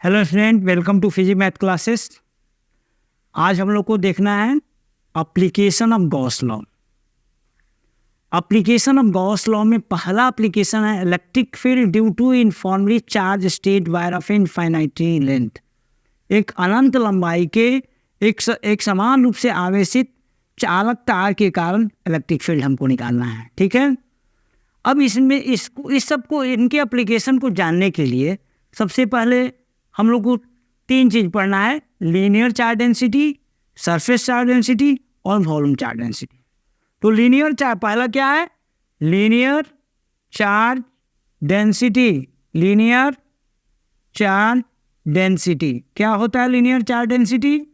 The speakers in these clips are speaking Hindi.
Hello student, welcome to physics math classes. आज हम लोग को देखना है application of Gauss law. Application of Gauss law में पहला एप्लीकेशन है electric field due to uniformly charge straight wire of infinite length. एक अनंत लंबाई के एक समान रूप से आवेशित चालक तार के कारण इलेक्ट्रिक फील्ड हमको निकालना है। ठीक है, अब इसमें इस सबको इनके एप्लीकेशन को जानने के लिए सबसे पहले हम लोग को तीन चीज़ पढ़ना है: linear charge density, surface charge density और वॉल्यूम चार्ज डेंसिटी। तो लीनियर चार्ज पहला क्या है? Linear charge density. Linear charge density क्या होता है? Linear charge density,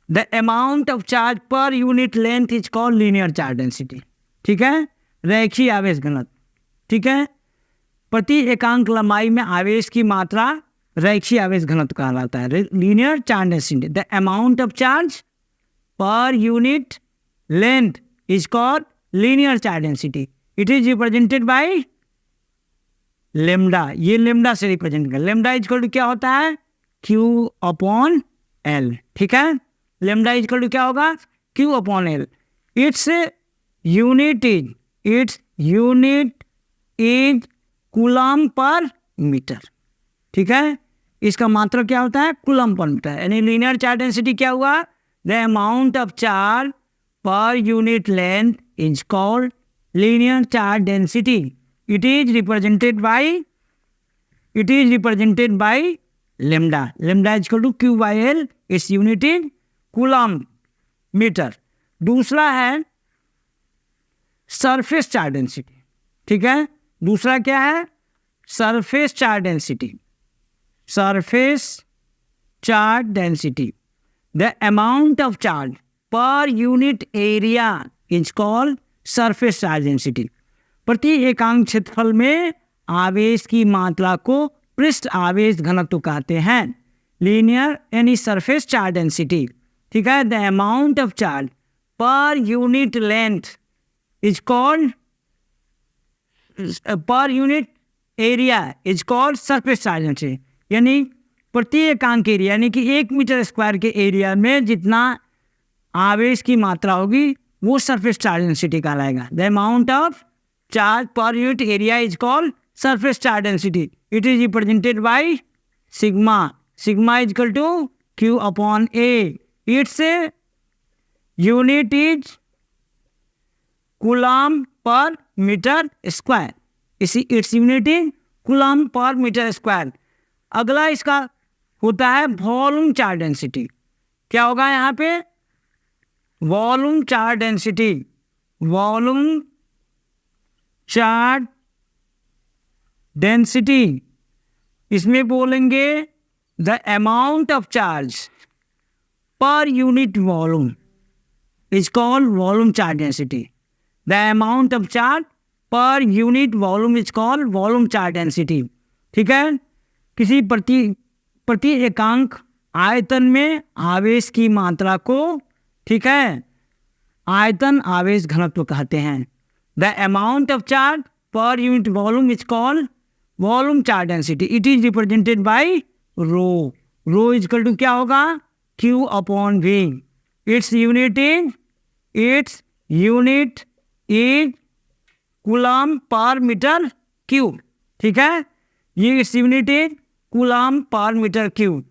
the amount of charge per unit length is called linear charge density. ठीक है, रैखिक आवेश घनत्व। ठीक है, प्रति एकांक लंबाई में आवेश की मात्रा रैखिक आवेश घनत्व कहलाता है। Linear charge density, the amount of charge per unit length is called linear charge density. It is represented by lambda. ये लेमडा से रिप्रेजेंट कर, लेमडा इज इक्वल टू क्या होता है? Q upon L। ठीक है, लेमडा इज इक्वल टू क्या होगा? Q upon L। It's unit is coulomb per metre. ठीक है, इसका मात्रक क्या होता है? Coulomb per metre. यानी लीनियर चार्ज डेंसिटी क्या हुआ? The amount of charge per unit length is called linear charge density. It is represented by lambda. Lambda is equal to Q by L। It's unit is coulomb metre. दूसरा है सरफेस चार्ज डेंसिटी। ठीक है, दूसरा क्या है? Surface charge density. Surface charge density, the amount of charge per unit area is called surface charge density. प्रति एकांक क्षेत्रफल में आवेश की मात्रा को पृष्ठ आवेश घनत्व कहते हैं। लीनियर यानी सरफेस चार्ज डेंसिटी। ठीक है, the amount of charge per unit length is called पर unit area is called surface charge density. यानी प्रति एकांक एरिया, यानी कि 1 मीटर स्क्वायर के एरिया में जितना आवेश की मात्रा होगी वो सरफेस चार्ज डेंसिटी कहलाएगा। The amount of charge per unit area is called surface charge density. It is represented by sigma. Sigma is equal to Q upon A। It's unit is coulomb per metre square. It's unit is coulomb per metre square. अगला इसका होता है वॉल्यूम चार्ज डेंसिटी। क्या होगा यहाँ पे? Volume charge density. Volume charge density, इसमें बोलेंगे the amount of charge per unit volume is called volume charge density. The amount of charge per unit volume is called volume charge density. ठीक है, किसी प्रति एकांक आयतन में आवेश की मात्रा को, ठीक है, आयतन आवेश घनत्व कहते हैं। The amount of charge per unit volume is called volume charge density. It is represented by rho. Rho is equal to क्या होगा? Q upon V। Its unit is coulomb per metre cube. ठीक है, ये its unit is coulomb per metre cube.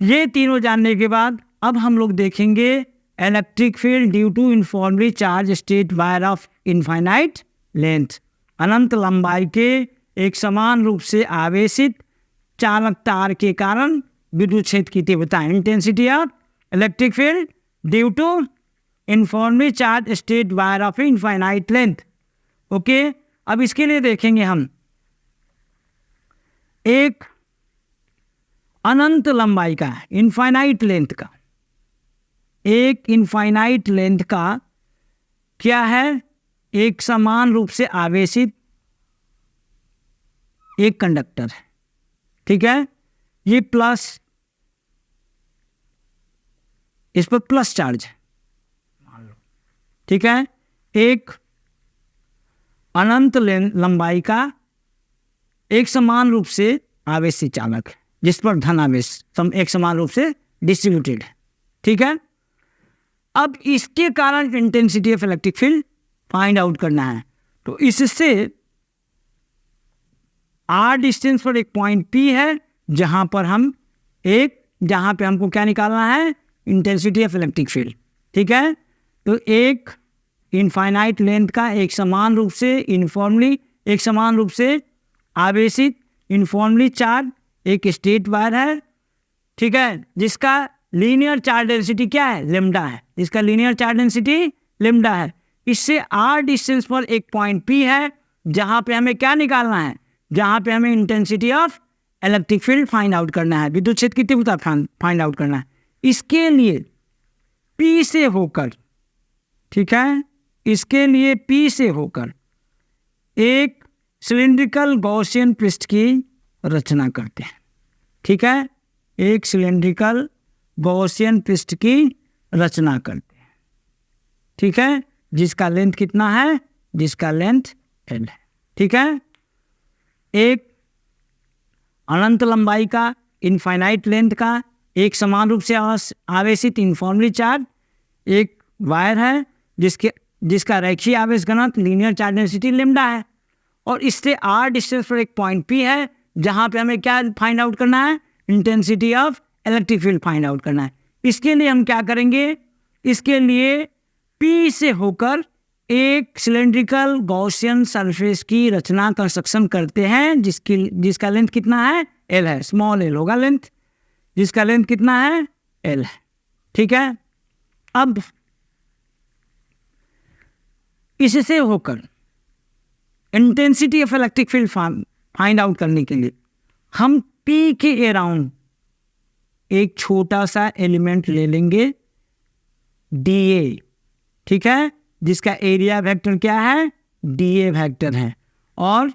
ये तीनों जानने के बाद अब हम लोग देखेंगे electric field due to uniformly charge straight wire of infinite length. अनंत लंबाई के एक समान रूप से आवेशित चालक तार के कारण विद्युत क्षेत्र की तीव्रता, intensity of electric field due to uniformly charge straight wire of infinite length. Okay, अब इसके लिए देखेंगे हम एक अनंत लंबाई का, इनफाइनाइट लेंथ का, एक इनफाइनाइट लेंथ का क्या है? एक समान रूप से आवेशित एक कंडक्टर है। ठीक है, ये प्लस, इस पर प्लस चार्ज है मान लो। ठीक है, एक अनंत लंबाई का एक समान रूप से आवेशित चालक है। जिस पर धनावेश एक समान रूप से डिस्ट्रीब्यूटेड है। ठीक है, अब इसके कारण intensity of electric field find out करना है। तो इससे आर डिस्टेंस पर एक पॉइंट पी है जहां पे हमको क्या निकालना है, इंटेंसिटी ऑफ इलेक्ट्रिक फील्ड। ठीक है, तो एक इनफाइनाइट लेंथ का एक समान रूप से आवेशित यूनिफॉर्मली चार्ज एक स्ट्रेट वायर है। ठीक है, जिसका लीनियर चार्ज डेंसिटी क्या है, लेम्डा है, जिसका लीनियर चार्ज डेंसिटी लेम्डा है। इससे आर डिस्टेंस पर एक पॉइंट पी है जहां पे हमें क्या निकालना है, जहां पे हमें intensity of electric field find out करना है, विद्युत क्षेत्र की तीव्रता फाइंड आउट करना है। इसके लिए पी से होकर, ठीक है, इसके लिए पी से होकर एक सिलिंड्रिकल गॉसियन पृष्ठ की रचना करते हैं। ठीक है, एक सिलिंड्रिकल गॉसियन पृष्ठ की रचना करते हैं। ठीक है, जिसका लेंथ कितना है, जिसका लेंथ एल है। ठीक है, एक अनंत लंबाई का इनफाइनाइट लेंथ का एक समान रूप से आवेशित यूनिफॉर्मली चार्ज एक वायर है जिसका रेखीय आवेश घनत्व लीनियर चार्ज डेंसिटी लेम्डा है, और इससे आर डिस्टेंस पर एक पॉइंट पी है जहां पे हमें क्या फाइंड आउट करना है, intensity of electric field find out करना है। इसके लिए हम क्या करेंगे, इसके लिए पी से होकर एक सिलेंड्रिकल गॉसियन सरफेस की रचना कंस्ट्रक्शन करते हैं जिसका लेंथ कितना है, एल है, स्मॉल एल होगा लेंथ, जिसका लेंथ कितना है, एल है। ठीक है, अब इससे होकर intensity of electric field find out करने के लिए हम पी के अराउंड एक छोटा सा एलिमेंट ले लेंगे डी। ठीक है, जिसका एरिया वेक्टर क्या है, डी वेक्टर है, और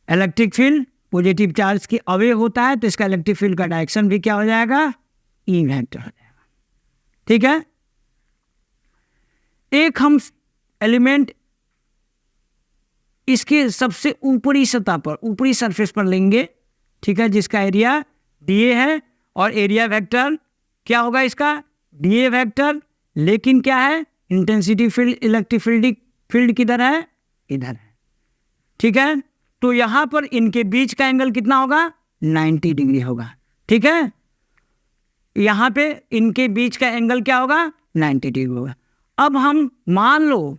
इलेक्ट्रिक फील्ड पॉजिटिव चार्ज के अवे होता है तो इसका इलेक्ट्रिक फील्ड का डायरेक्शन भी क्या हो जाएगा, ई वेक्टर हो जाएगा। ठीक है, एक हम एलिमेंट इसके सबसे ऊपरी सतह पर, ऊपरी सरफेस पर लेंगे। ठीक है, जिसका एरिया डी है और एरिया वेक्टर क्या होगा इसका, डी वेक्टर, लेकिन क्या है, इंटेंसिटी फील्ड इलेक्ट्रिक फील्ड किधर है, इधर है। ठीक है, तो यहां पर इनके बीच का एंगल कितना होगा, 90 डिग्री होगा। ठीक है, यहां पे इनके बीच का एंगल क्या होगा, 90 डिग्री होगा। अब हम मान लो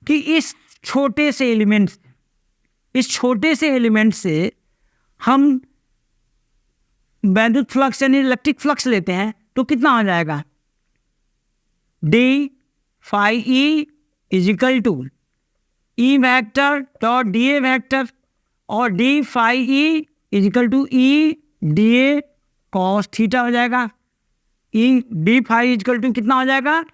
कि इस छोटे से एलिमेंट से हम विद्युत फ्लक्स यानी इलेक्ट्रिक फ्लक्स लेते हैं तो कितना हो जाएगा, d phi E is equal to E vector dot d A vector, और d phi E is equal to E d A cos theta हो जाएगा। E d phi is equal to कितना हो जाएगा,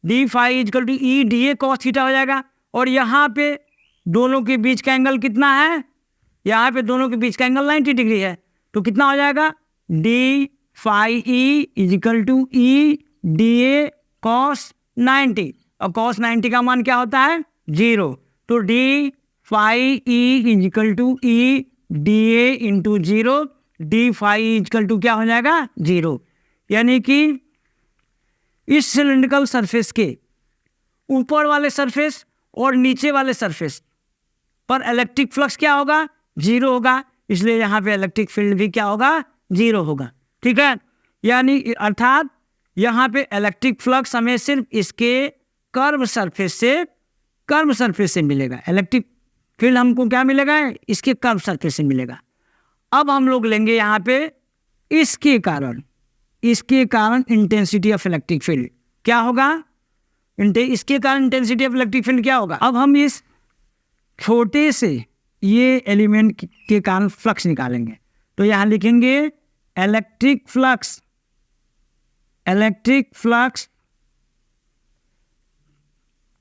d phi is equal to E d A cos theta हो जाएगा। और यहाँ पे दोनों के बीच का एंगल कितना है, यहाँ पे दोनों के बीच का एंगल 90 डिग्री है, तो कितना हो जाएगा, d phi E is equal to E d A cos 90, और कॉस 90 का मान क्या होता है, 0। तो d phi E is equal to E d A into 0, d phi is equal to क्या हो जाएगा, 0। यानी कि इस सिलिंड्रिकल सरफेस के ऊपर वाले सरफेस और नीचे वाले सरफेस पर इलेक्ट्रिक फ्लक्स क्या होगा, 0 होगा, इसलिए यहाँ पे इलेक्ट्रिक फील्ड भी क्या होगा, 0 होगा। ठीक है, यानी अर्थात यहाँ पे इलेक्ट्रिक फ्लक्स हमें सिर्फ इसके कर्व सरफेस से मिलेगा। इलेक्ट्रिक फील्ड हमको क्या मिलेगा, इसके कर्व सरफेस से मिलेगा। अब हम लोग लेंगे यहाँ पे इसके कारण इंटेंसिटी ऑफ इलेक्ट्रिक फील्ड क्या होगा, इसके कारण इंटेंसिटी ऑफ इलेक्ट्रिक फील्ड क्या होगा। अब हम इस छोटे से ये एलिमेंट के कारण फ्लक्स निकालेंगे, तो यहाँ लिखेंगे electric flux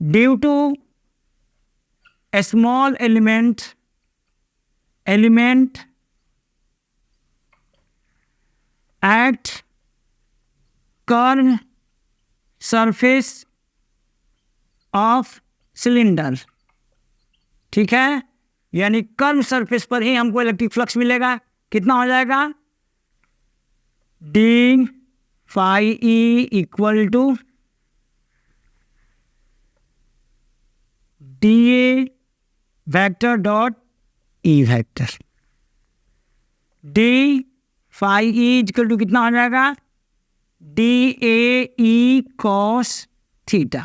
due to a small element at curved surface of cylinder। ठीक है, यानी कर्व सरफेस पर ही हमको इलेक्ट्रिक फ्लक्स मिलेगा। कितना हो जाएगा, d phi E equal to d A vector dot E vector. D phi E equal to कितना हो जाएगा, d A E cos theta.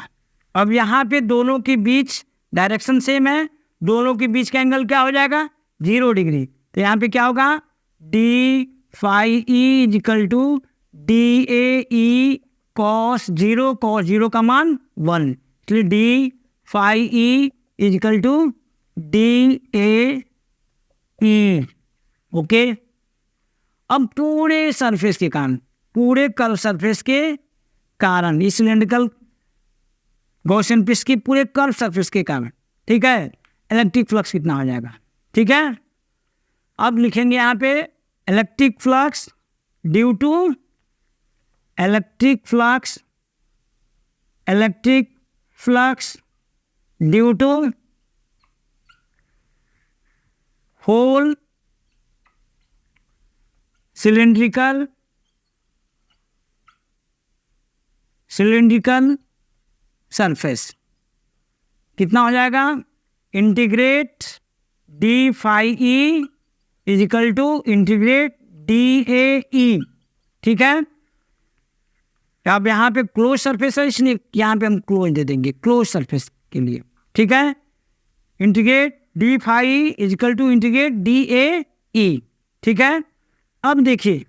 अब यहाँ पे दोनों के बीच डायरेक्शन सेम है, दोनों के बीच का एंगल क्या हो जाएगा, 0 डिग्री। तो यहाँ पे क्या होगा, d phi E equal to d A E cos 0, cos 0 का मान 1, इसलिए d phi E equal to d A E. Okay, अब पूरे सरफेस के कारण, पूरे कर्व सरफेस के कारण, इस सिलेंड्रिकल गॉसियन पीस की पूरे कर्व सरफेस के कारण, ठीक है, इलेक्ट्रिक फ्लक्स कितना हो जाएगा। ठीक है, अब लिखेंगे यहाँ पे electric flux due to electric flux due to whole cylindrical surface. कितना हो जाएगा, integrate d phi E is equal to integrate d A E. ठीक है, अब यहाँ पे क्लोज सरफेस है, इसलिए यहाँ पे हम क्लोज दे देंगे क्लोज सरफेस के लिए। ठीक है, integrate d phi is equal to integrate d A E. ठीक है, अब देखिए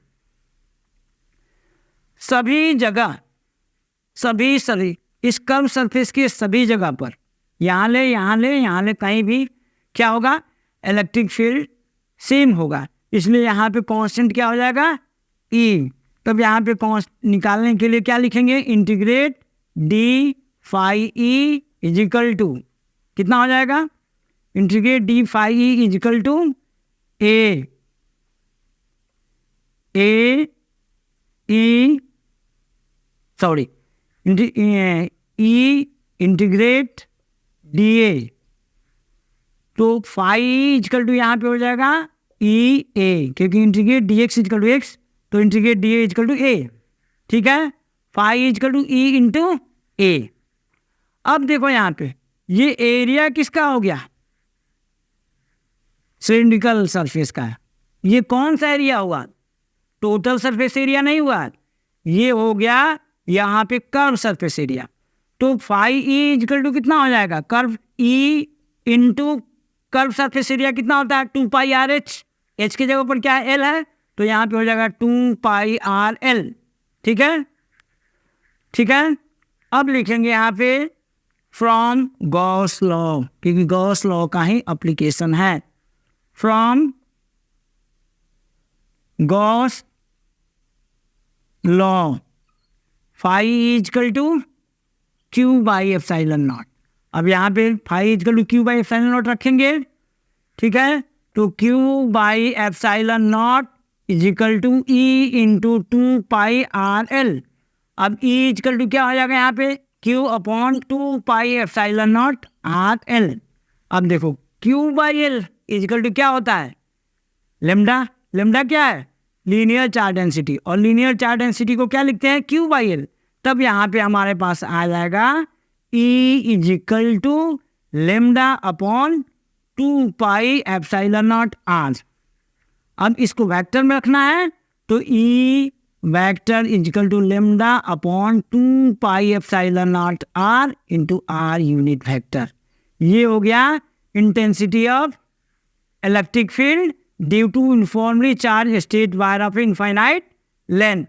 सभी जगह, सभी इस कर्व सरफेस के सभी जगह पर, यहाँ ले कहीं भी क्या होगा, इलेक्ट्रिक फील्ड सेम होगा, इसलिए यहाँ पे कांस्टेंट क्या हो जाएगा, ई। तब यहाँ पे निकालने के लिए क्या लिखेंगे, integrate d phi E is equal to कितना हो जाएगा, integrate d phi E is equal to A E sorry E integrate d A. तो फाई इजिकल टू यहाँ पे हो जाएगा ई ए, क्योंकि integrate d X is equal to X, तो integrate d A is equal to A. ठीक है, phi is equal to E into A. अब देखो यहाँ पे ये एरिया किसका हो गया, सिलिंड्रिकल सरफेस का। ये कौन सा एरिया हुआ, टोटल सरफेस एरिया नहीं हुआ, ये हो गया यहाँ पे कर्व सरफेस एरिया। तो फाई ई इजिकल टू कितना हो जाएगा, curve E into curve surface area कितना होता है, 2 पाई आर एच। एच की जगह पर क्या है, एल है, तो यहाँ पे हो जाएगा 2 पाई आर एल। ठीक है, ठीक है, अब लिखेंगे यहाँ पे फ्रॉम गॉस लॉ, क्योंकि गॉस लॉ का ही एप्लीकेशन है। From Gauss law phi is equal to Q by epsilon naught. अब यहाँ पे phi is equal to Q by epsilon naught रखेंगे। ठीक है, तो Q by epsilon naught equal to E into 2 pi R L. अब ई इजिकल टू क्या हो जाएगा, यहाँ पे Q upon 2 pi epsilon not R L. अब देखो Q by L is equal to क्या होता है, लेमडा। लेमडा क्या है, लीनियर चार्ज डेंसिटी, और लीनियर चार्ज डेंसिटी को क्या लिखते हैं, क्यू बाई एल। तब यहाँ पे हमारे पास आ जाएगा E is equal to lambda upon 2 pi epsilon not R. अब इसको वेक्टर में रखना है, तो E vector equal to lambda upon 2 pi epsilon not R into R unit vector. ये हो गया intensity of electric field due to uniformly charge straight wire of infinite length.